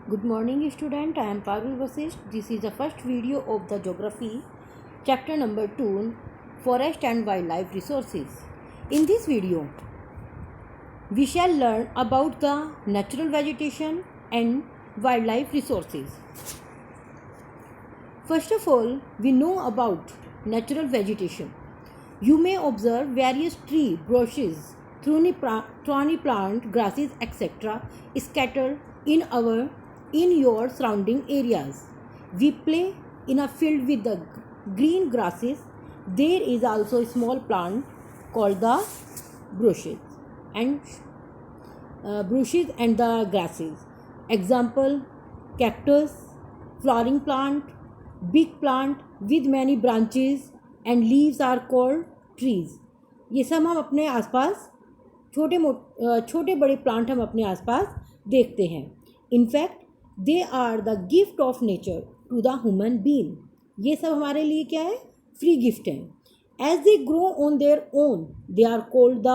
Good morning student, I am Parul Vasisht. This is the first video of the geography chapter number 2 forest and wildlife resources. In this video we shall learn about the natural vegetation and wildlife resources. First of all, we know about natural vegetation. You may observe various tree, bushes, thorny plant, grasses, etc. scattered in your surrounding areas. We play in a field with the green grasses. There is also a small plant called the bushes and the grasses. Example: cactus, flowering plant, big plant with many branches and leaves are called trees. ये सब हम अपने आसपास छोटे बड़े plant हम अपने आसपास देखते हैं. In fact they are the gift of nature to the human being. ये सब हमारे लिए क्या है? फ्री गिफ्ट हैं. As they grow on their own they are called the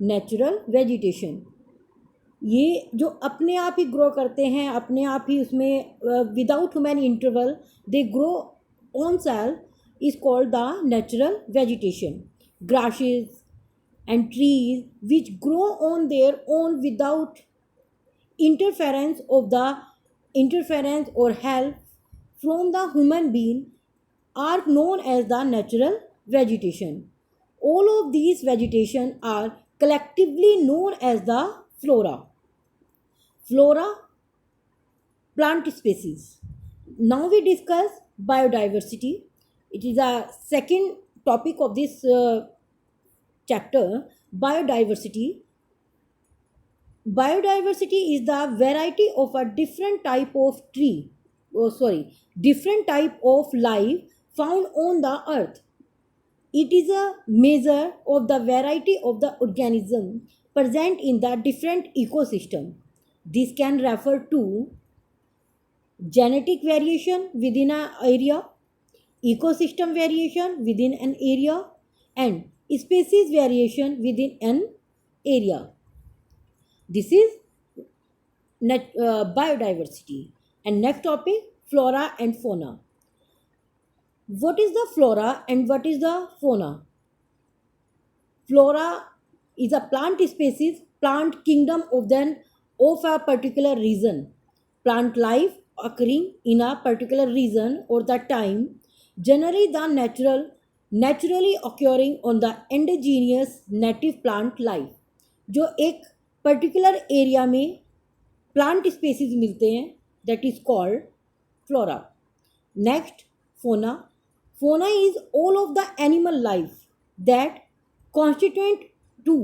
natural vegetation. ये जो अपने आप ही ग्रो करते हैं, अपने आप ही उसमें without human interval they grow on self is called the natural vegetation. Grasses and trees which grow on their own without interference or help from the human being are known as the natural vegetation. All of these vegetation are collectively known as the flora. Plant species. Now we discuss biodiversity. It is a second topic of this chapter. Biodiversity. Biodiversity is the variety of a different type of different type of life found on the earth. It is a measure of the variety of the organism present in the different ecosystem. This can refer to genetic variation within an area, ecosystem variation within an area, and species variation within an area. This is biodiversity. And next topic, flora and fauna. What is the flora and what is the fauna? Flora is a plant species, plant kingdom of a particular region. Plant life occurring in a particular region or the time, generally the naturally occurring on the indigenous native plant life. जो एक particular area में plant species मिलते हैं, that is called flora. Next, fauna. Fauna is all of the animal life that constituent to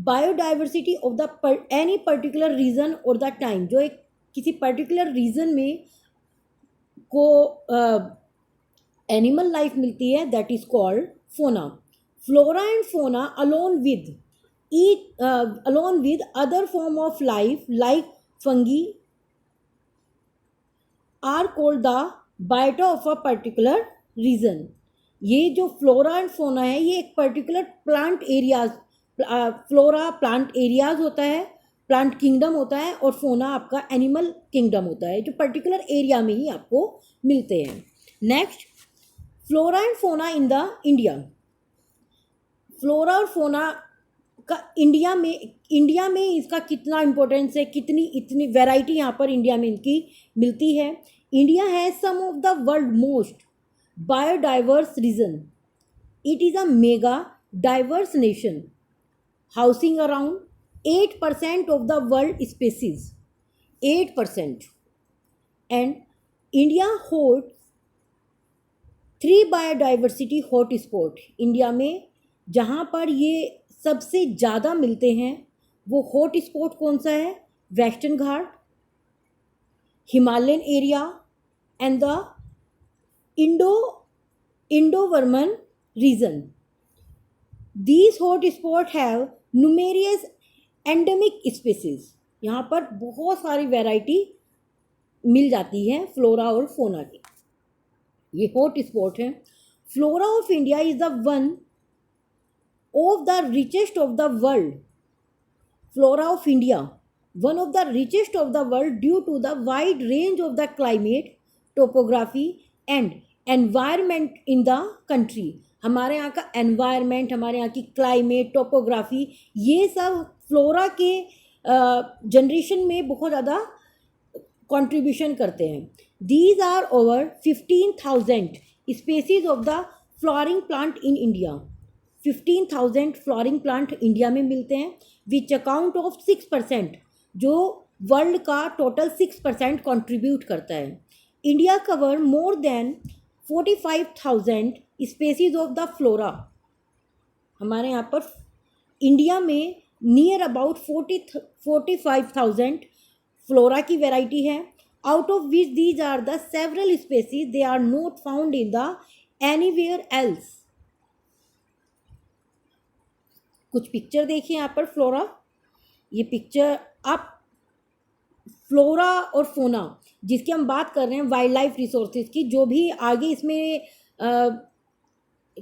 biodiversity of the any particular region और the time. जो एक किसी particular reason में को एनिमल लाइफ मिलती है, दैट इज कॉल्ड फोना. Flora and fauna along with other form of life like fungi are called the biota of a particular region. ये जो फ्लोरा एंड फोना है, ये एक particular plant areas, flora plant areas होता है, plant kingdom होता है, और फोना आपका एनिमल किंगडम होता है, जो पर्टिकुलर एरिया में ही आपको मिलते हैं. Next, flora and fauna in the India. Flora और फोना का इंडिया में इसका कितना इम्पोर्टेंस है, इतनी वैरायटी यहाँ पर इंडिया में इनकी मिलती है. India has some of the world most biodiverse region. It is a mega diverse nation housing around 8% of the world species. 8%. And India hold 3 biodiversity hot spot. India में जहाँ पर ये सबसे ज़्यादा मिलते हैं वो हॉट स्पॉट कौन सा है? वेस्टर्न घाट, Himalayan area and the Indo-Burman region. These hot spot have numerous endemic species. यहाँ पर बहुत सारी वैरायटी मिल जाती है फ्लोरा और फोना की. ये हॉट स्पॉट है. Flora of India is the one of the richest of the world. Flora of India one of the richest of the world due to the wide range of the climate, topography and environment in the country. हमारे यहाँ का environment, हमारे यहाँ की climate, topography, ये सब flora के generation में बहुत ज़्यादा कंट्रीब्यूशन करते हैं. These are over 15,000 species of the flowering plant in India. 15,000 flowering plant India में मिलते हैं, विच अकाउंट ऑफ 6%, जो वर्ल्ड का टोटल 6% कंट्रीब्यूट करता है. India cover more than 45,000 species of the flora. हमारे यहाँ पर इंडिया में नियर अबाउट 45,000 फ्लोरा की वेराइटी है, out of which these are the several species they are not found in the anywhere else. कुछ picture देखिए यहाँ पर फ्लोरा. ये पिक्चर आप फ्लोरा और फोना जिसकी हम बात कर रहे हैं वाइल्ड लाइफ रिसोर्सेज की, जो भी आगे इसमें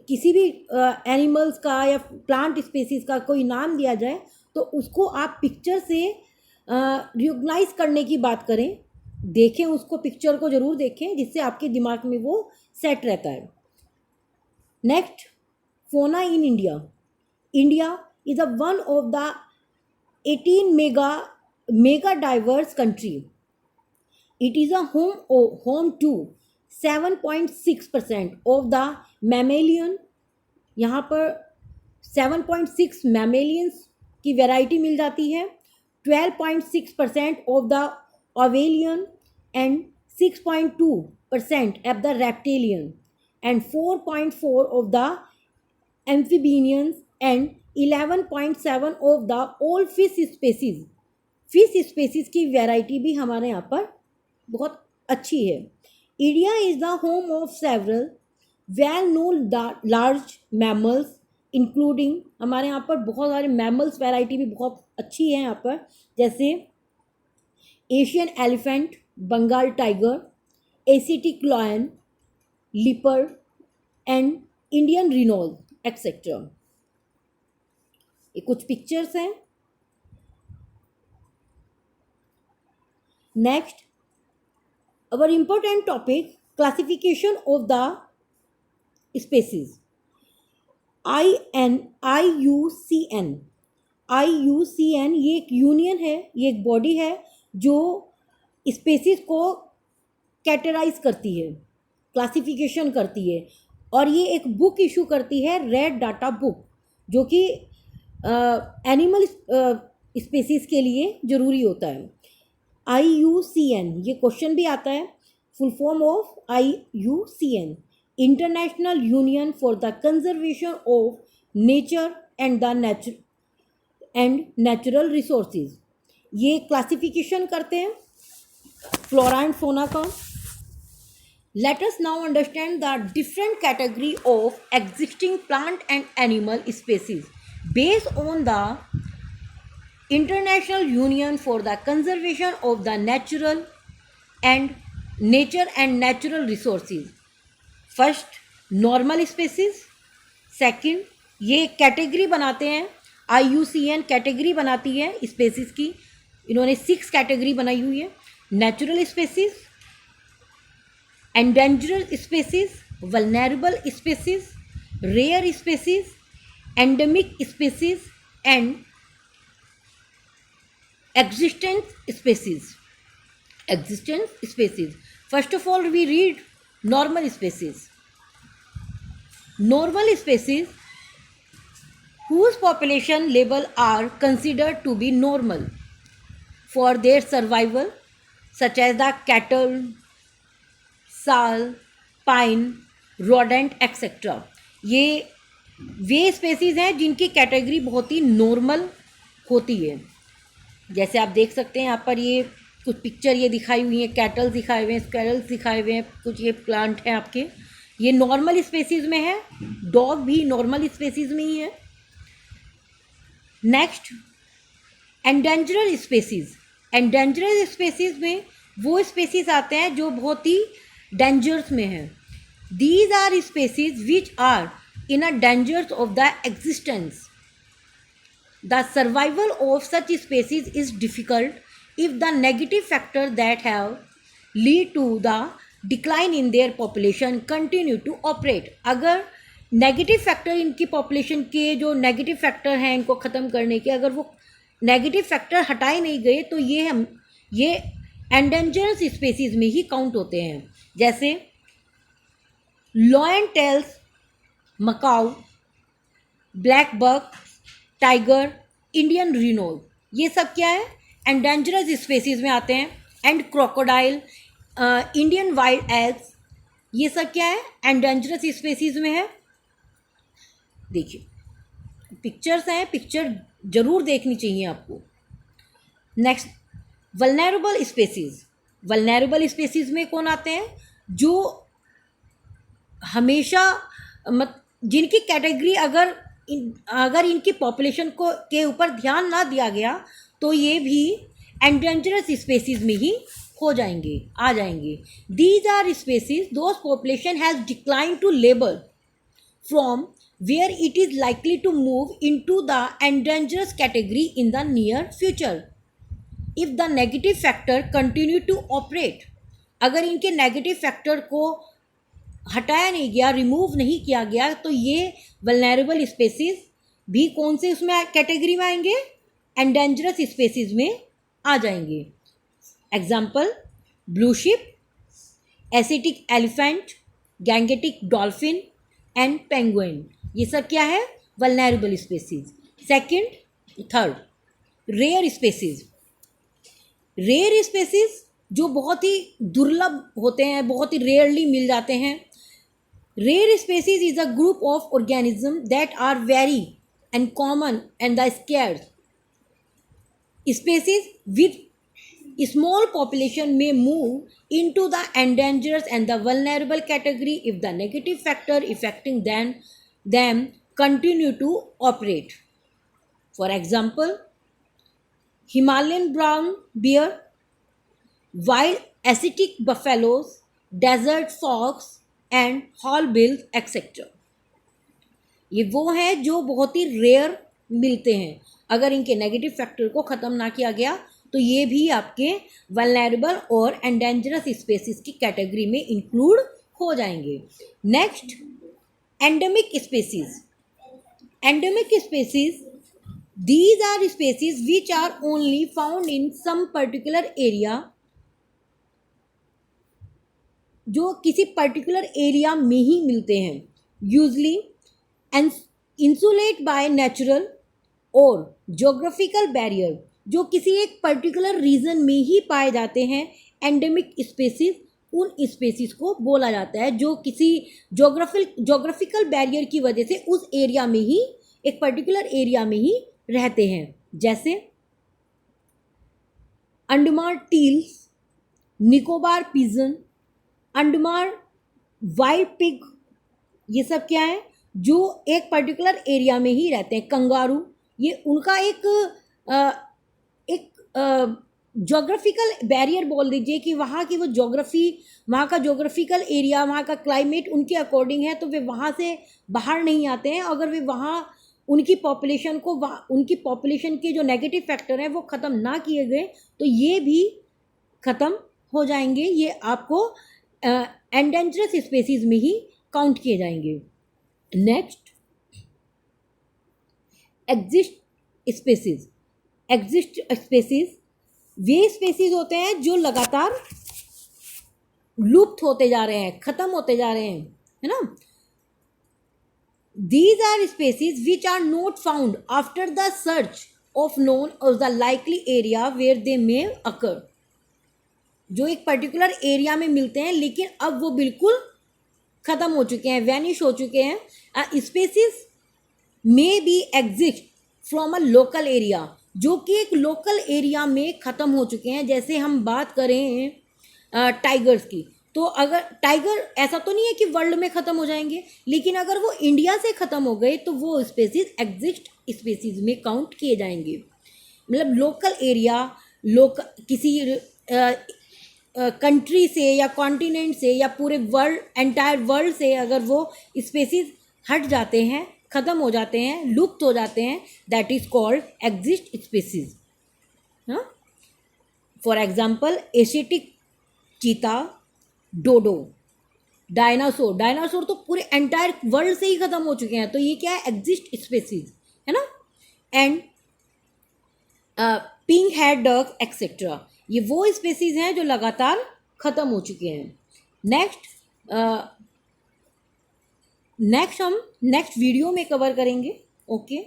किसी भी एनिमल्स का या प्लांट स्पीसीज का कोई नाम दिया जाए तो उसको आप पिक्चर से रिकॉग्नाइज करने की बात करें. देखें उसको, पिक्चर को ज़रूर देखें जिससे आपके दिमाग में वो सेट रहता है. नेक्स्ट, फोना in India. India is a one of the 18 mega diverse country. It is a home to 7.6% of the mammalian. यहाँ पर 7.6 mammalians की वैरायटी मिल जाती है, 12.6% of the ovalian and 6.2% of the reptilian and 4.4 of the amphibians and 11.7 of the all fish species. Fish species की variety भी हमारे यहाँ पर बहुत अच्छी है. India is the home of several well known large mammals including. हमारे यहाँ पर बहुत सारे मैमल्स वैरायटी भी बहुत अच्छी है यहाँ पर, जैसे Asian elephant, Bengal tiger, Asiatic lion, leopard and Indian rhino etcetera. ये कुछ पिक्चर्स हैं. Next, our important topic, classification of the species. IUCN. ये एक यूनियन है, ये एक बॉडी है जो स्पेसीज को कैटेगराइज करती है, क्लासिफिकेशन करती है, और ये एक बुक इशू करती है, रेड डाटा बुक, जो कि एनिमल स्पेसीज के लिए ज़रूरी होता है. IUCN, ये क्वेश्चन भी आता है. Full form of IUCN, international union for the conservation of nature and natural resources. ये क्लासिफिकेशन करते हैं फ्लोरा एंड फोना का. Let us now understand the different category of existing plant and animal species based on the International Union for the Conservation of the Nature and Natural Resources. First, normal species. Second, ये category बनाते हैं, IUCN category बनाती है species की. इन्होंने 6 category बनाई हुई है. Natural species, endangered species, vulnerable species, rare species, endemic species and existent species. First of all, we read normal species. Normal species whose population level are considered to be normal for their survival, such as the cattle, साल, pine, rodent etcetera. ये वे species हैं जिनकी category बहुत ही normal होती है. जैसे आप देख सकते हैं यहाँ पर ये कुछ पिक्चर ये दिखाई हुई हैं, कैटल दिखाए हुए हैं, स्क्वेरल्स दिखाए हुए हैं, कुछ ये प्लांट हैं आपके, ये नॉर्मल स्पेसीज में है. डॉग भी नॉर्मल स्पेसीज में ही है. Next, endangered species. Endangered species में वो स्पेसीज आते हैं जो बहुत ही डेंजर्स में है. These are species which are in a dangers of the existence. The survival of such species is difficult if the negative factor that have lead to the decline in their population continue to operate. अगर negative factor, इनकी population के जो negative factor हैं इनको ख़त्म करने के, अगर वो नेगेटिव फैक्टर हटाए नहीं गए तो ये एंडेंजर्ड स्पेसीज में ही काउंट होते हैं। जैसे lion tails, macaque, black buck, tiger, Indian rhino, ये सब क्या है, एंडेंजर्ड स्पेसीज में आते हैं। And crocodile, Indian wild eggs, ये सब क्या है, एंडेंजर्ड स्पेसीज में है। देखिए पिक्चर्स हैं, पिक्चर जरूर देखनी चाहिए आपको। Next, vulnerable species. Vulnerable species में कौन आते हैं, जो हमेशा जिनकी कैटेगरी अगर इनकी पॉपुलेशन को के ऊपर ध्यान ना दिया गया तो ये भी एंडेंजरस स्पेसीज में ही हो जाएंगे, आ जाएंगे। These are species those population has decline to level from where it is likely to move into the endangered category in the near future if the negative factor continue to operate। अगर इनके negative factor को हटाया नहीं गया, remove नहीं किया गया, तो ये वल्नरेबल स्पेसीज भी कौन से उसमें कैटेगरी में आएंगे, एंडेंजरस स्पेसीज में आ जाएंगे। Example, blue sheep, Asiatic elephant, Gangetic dolphin and penguin, ये सब क्या है, vulnerable species. Second, third, rare species. Rare species जो बहुत ही दुर्लभ होते हैं, बहुत ही रेयरली मिल जाते हैं। Rare species is a group of organism that are very and common and the scarce. Species with small population may move into the endangered and the vulnerable category if the negative factor affecting them continue to operate. For example, Himalayan brown bear, wild Asiatic buffaloes, desert fox and hornbills etc. ये वो हैं जो बहुत ही rare मिलते हैं। अगर इनके negative factor को ख़त्म ना किया गया तो ये भी आपके वल्नरेबल और एंडेंजरस स्पेसीज की कैटेगरी में इंक्लूड हो जाएंगे। Next, endemic species. Endemic species, these are species which are only found in some particular area, जो किसी पर्टिकुलर एरिया में ही मिलते हैं। यूजली इंसुलेट बाय नेचुरल और ज्योग्राफिकल बैरियर, जो किसी एक पर्टिकुलर रीजन में ही पाए जाते हैं। एंडेमिक स्पेसीज उन स्पेसीज को बोला जाता है जो किसी ज्योग्राफिकल बैरियर की वजह से उस एरिया में ही, एक पर्टिकुलर एरिया में ही रहते हैं। जैसे Andaman teals, Nicobar pigeon, Andaman wild pig, ये सब क्या है, जो एक पर्टिकुलर एरिया में ही रहते हैं। कंगारू, ये उनका एक जोग्राफिकल बैरियर बोल दीजिए कि वहाँ की वो जोग्राफी, वहाँ का जोग्राफिकल एरिया, वहाँ का क्लाइमेट उनके अकॉर्डिंग है, तो वे वहाँ से बाहर नहीं आते हैं। अगर वे वहाँ उनकी पॉपुलेशन को, उनकी पॉपुलेशन के जो नेगेटिव फैक्टर हैं वो ख़त्म ना किए गए तो ये भी ख़त्म हो जाएंगे। ये आपको एंडेंजरस स्पेसीज में ही काउंट किए जाएंगे। Next, exist species. Exist species वे स्पेसीज होते हैं जो लगातार लुप्त होते जा रहे हैं, ख़त्म होते जा रहे हैं, है ना। These are species which are not found after the search of known or the likely area where they may occur, जो एक पर्टिकुलर एरिया में मिलते हैं लेकिन अब वो बिल्कुल ख़त्म हो चुके हैं, वैनिश हो चुके हैं। Species may be exist from a local area, जो कि एक लोकल एरिया में ख़त्म हो चुके हैं। जैसे हम बात करें टाइगर्स की, तो अगर टाइगर, ऐसा तो नहीं है कि वर्ल्ड में ख़त्म हो जाएंगे, लेकिन अगर वो इंडिया से ख़त्म हो गए तो वो स्पेसीज एग्जिस्ट स्पेसीज में काउंट किए जाएंगे। मतलब लोकल एरिया, किसी कंट्री से या कॉन्टिनेंट से या पूरे वर्ल्ड, एंटायर वर्ल्ड से अगर वो स्पेसीज हट जाते हैं, ख़त्म हो जाते हैं, लुप्त हो जाते हैं, that is called exist species. हाँ, for example Asiatic cheetah, डोडो, dinosaur. Dinosaur तो पूरे एंटायर वर्ल्ड से ही ख़त्म हो चुके हैं, तो ये क्या है, एग्जिस्ट स्पीसीज है ना। And pink head duck etcetera, ये वो स्पीसीज हैं जो लगातार ख़त्म हो चुके हैं। नेक्स्ट हम नेक्स्ट वीडियो में कवर करेंगे। ओके।